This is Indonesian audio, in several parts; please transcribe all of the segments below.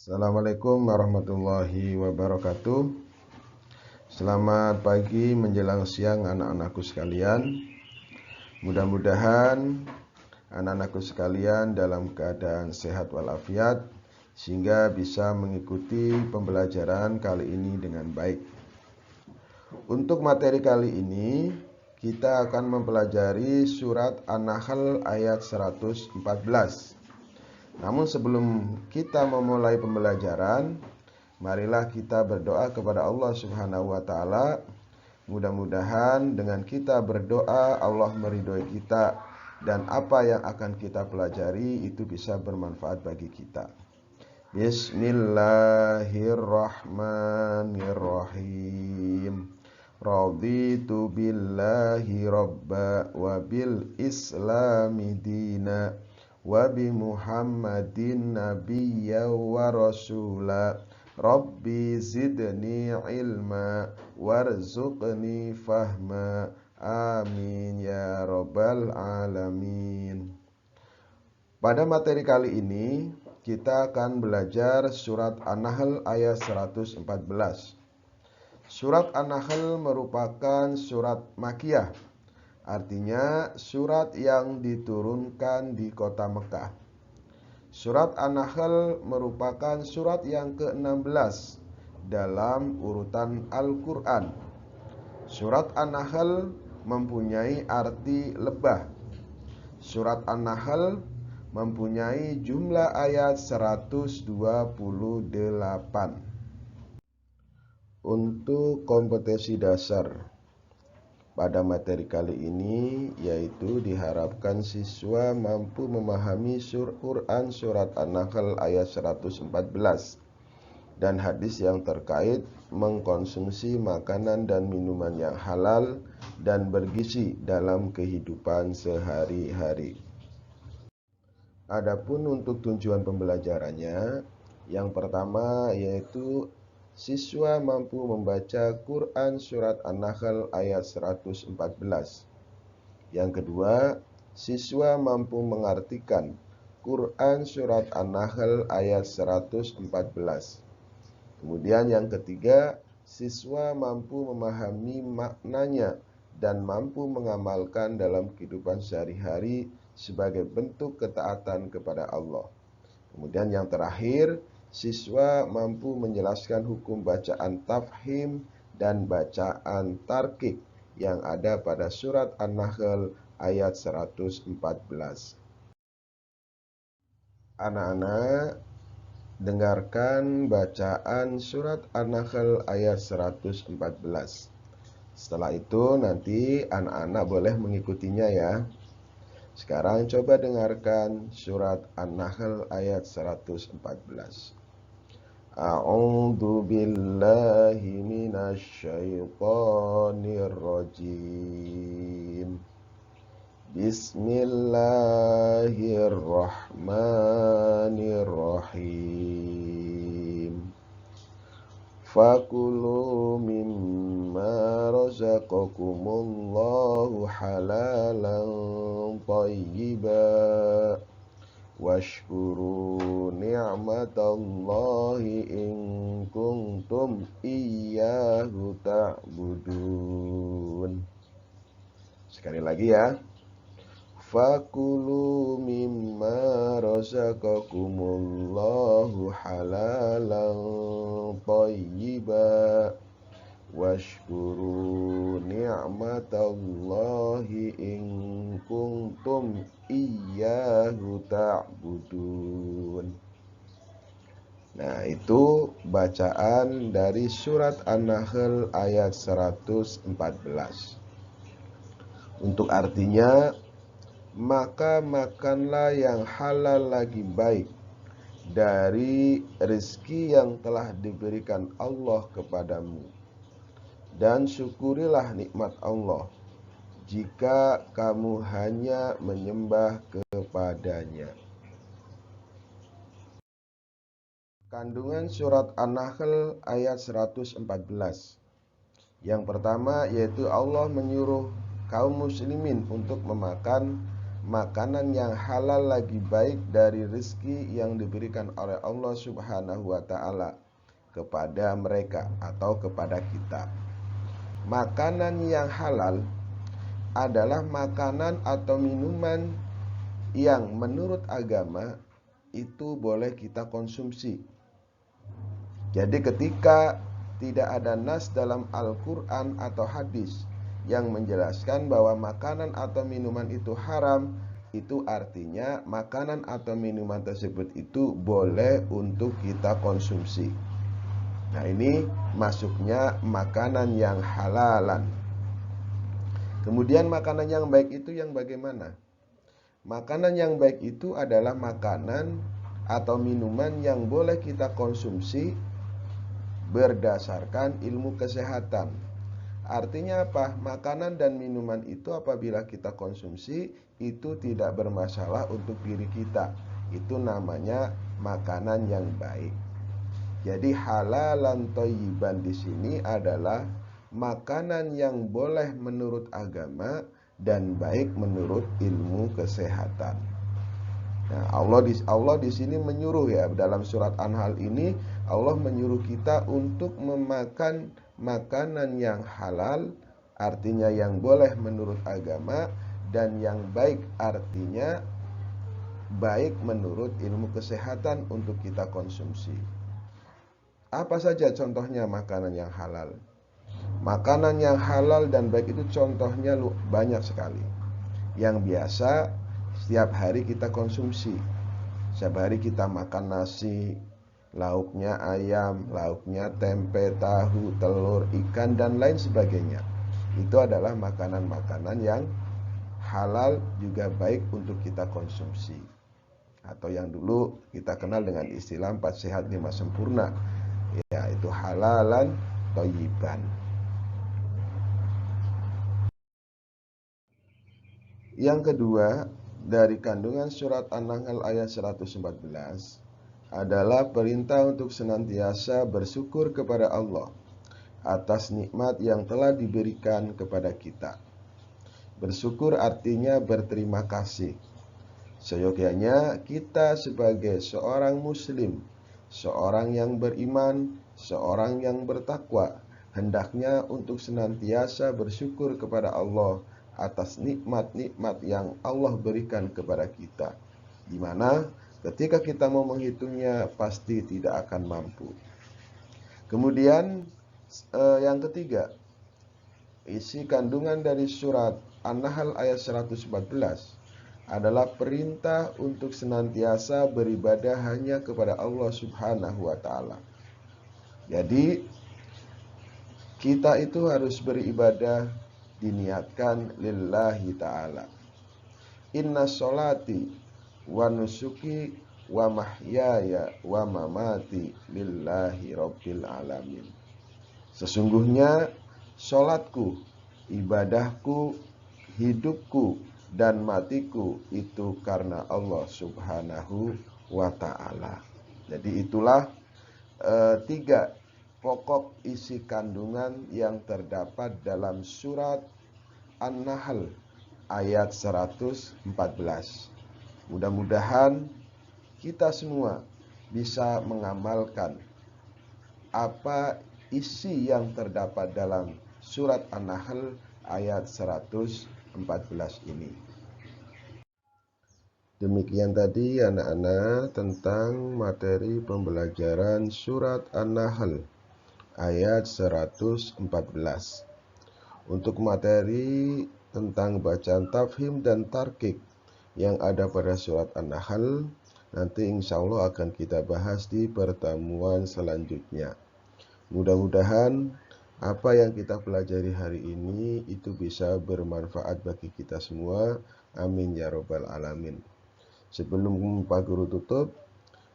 Assalamualaikum warahmatullahi wabarakatuh. Selamat pagi menjelang siang anak-anakku sekalian. Mudah-mudahan anak-anakku sekalian dalam keadaan sehat walafiat sehingga bisa mengikuti pembelajaran kali ini dengan baik. Untuk materi kali ini kita akan mempelajari surat An-Nahl ayat 114. Namun sebelum kita memulai pembelajaran, marilah kita berdoa kepada Allah Subhanahu wa taala. Mudah-mudahan dengan kita berdoa Allah meridhoi kita dan apa yang akan kita pelajari itu bisa bermanfaat bagi kita. Bismillahirrahmanirrahim. Raditu billahi rabba wa bil islami dina wa bi Muhammadin nabiyya wa rasula. Rabbi zidni ilma warzuqni fahma. Amin ya rabbal alamin. Pada materi kali ini kita akan belajar surat An-Nahl ayat 114. Surat An-Nahl merupakan surat Makkiyah. Artinya surat yang diturunkan di kota Mekah. Surat An-Nahl merupakan surat yang ke-16 dalam urutan Al-Quran. Surat An-Nahl mempunyai arti lebah. Surat An-Nahl mempunyai jumlah ayat 128. Untuk kompetensi dasar pada materi kali ini, yaitu diharapkan siswa mampu memahami Quran surat An-Nahl ayat 114 dan hadis yang terkait mengkonsumsi makanan dan minuman yang halal dan bergizi dalam kehidupan sehari-hari. Adapun untuk tujuan pembelajarannya, yang pertama yaitu siswa mampu membaca Quran surat An-Nahl ayat 114. Yang kedua, siswa mampu mengartikan Quran surat An-Nahl ayat 114. Kemudian yang ketiga, siswa mampu memahami maknanya dan mampu mengamalkan dalam kehidupan sehari-hari sebagai bentuk ketaatan kepada Allah. Kemudian yang terakhir, siswa mampu menjelaskan hukum bacaan tafhim dan bacaan tarkik yang ada pada surat An-Nahl ayat 114. Anak-anak, dengarkan bacaan surat An-Nahl ayat 114. Setelah itu nanti anak-anak boleh mengikutinya ya. Sekarang coba dengarkan surat An-Nahl ayat 114. A'udzu billahi minasy syaithanir rajim. Bismillahirrahmanirrahim. Fakulu mimma razaqakumullahu halalan thayyiban washkuru ni'matallahi in kuntum iyyahu ta'budun. Sekali lagi ya. Fakulu mimma razaqakumullahu halalan thayyiban washkuru ni'matallahi in kuntum iyyahu ta'budun. Nah, itu bacaan dari surat An-Nahl ayat 114. Untuk artinya, maka makanlah yang halal lagi baik dari rezeki yang telah diberikan Allah kepadamu, dan syukurilah nikmat Allah jika kamu hanya menyembah kepadanya. Kandungan surat An-Nahl ayat 114. Yang pertama yaitu Allah menyuruh kaum muslimin untuk memakan makanan yang halal lagi baik dari rezeki yang diberikan oleh Allah Subhanahu wa ta'ala kepada mereka atau kepada kita. Makanan yang halal adalah makanan atau minuman yang menurut agama itu boleh kita konsumsi. Jadi ketika tidak ada nas dalam Al-Quran atau hadis yang menjelaskan bahwa makanan atau minuman itu haram, itu artinya makanan atau minuman tersebut itu boleh untuk kita konsumsi. Nah, ini masuknya makanan yang halalan. Kemudian makanan yang baik itu yang bagaimana? Makanan yang baik itu adalah makanan atau minuman yang boleh kita konsumsi berdasarkan ilmu kesehatan. Artinya apa? Makanan dan minuman itu apabila kita konsumsi itu tidak bermasalah untuk diri kita. Itu namanya makanan yang baik. Jadi halalan thayyiban di sini adalah makanan yang boleh menurut agama dan baik menurut ilmu kesehatan. Nah, Allah di sini menyuruh ya, dalam surat An-Nahl ini Allah menyuruh kita untuk memakan makanan yang halal, artinya yang boleh menurut agama, dan yang baik artinya baik menurut ilmu kesehatan untuk kita konsumsi. Apa saja contohnya makanan yang halal? Makanan yang halal dan baik itu contohnya banyak sekali. Yang biasa setiap hari kita konsumsi. Setiap hari kita makan nasi, lauknya ayam, lauknya tempe, tahu, telur, ikan, dan lain sebagainya. Itu adalah makanan-makanan yang halal juga baik untuk kita konsumsi. Atau yang dulu kita kenal dengan istilah 4 sehat 5 sempurna, yaitu halalan thayyiban. Yang kedua, dari kandungan surat An-Nahl ayat 114 adalah perintah untuk senantiasa bersyukur kepada Allah atas nikmat yang telah diberikan kepada kita. Bersyukur artinya berterima kasih. Seyogyanya kita sebagai seorang muslim, seorang yang beriman, seorang yang bertakwa, hendaknya untuk senantiasa bersyukur kepada Allah atas nikmat-nikmat yang Allah berikan kepada kita, di mana ketika kita mau menghitungnya pasti tidak akan mampu. Kemudian yang ketiga, isi kandungan dari surat An-Nahl ayat 114 adalah perintah untuk senantiasa beribadah hanya kepada Allah Subhanahu wa ta'ala. Jadi kita itu harus beribadah diniatkan lillahi ta'ala. Inna sholati wa nusuki wa mahyaya wa mamati lillahi rabbil alamin. Sesungguhnya sholatku, ibadahku, hidupku, dan matiku itu karena Allah Subhanahu wa ta'ala. Jadi itulah 3 pokok isi kandungan yang terdapat dalam surat An-Nahl ayat 114. Mudah-mudahan kita semua bisa mengamalkan apa isi yang terdapat dalam surat An-Nahl ayat 114 ini. Demikian tadi anak-anak tentang materi pembelajaran surat An-Nahl ayat 114. Untuk materi tentang bacaan tafhim dan tarkik yang ada pada surat An-Nahl, nanti insya Allah akan kita bahas di pertemuan selanjutnya. Mudah-mudahan apa yang kita pelajari hari ini itu bisa bermanfaat bagi kita semua. Amin ya robbal alamin. Sebelum Pak Guru tutup,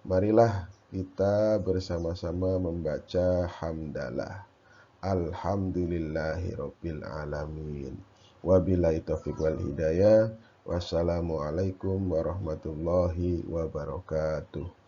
marilah kita bersama-sama membaca hamdalah. Alhamdulillahirabbil alamin. Wabillahi taufiq wal hidayah. Wassalamualaikum warahmatullahi wabarakatuh.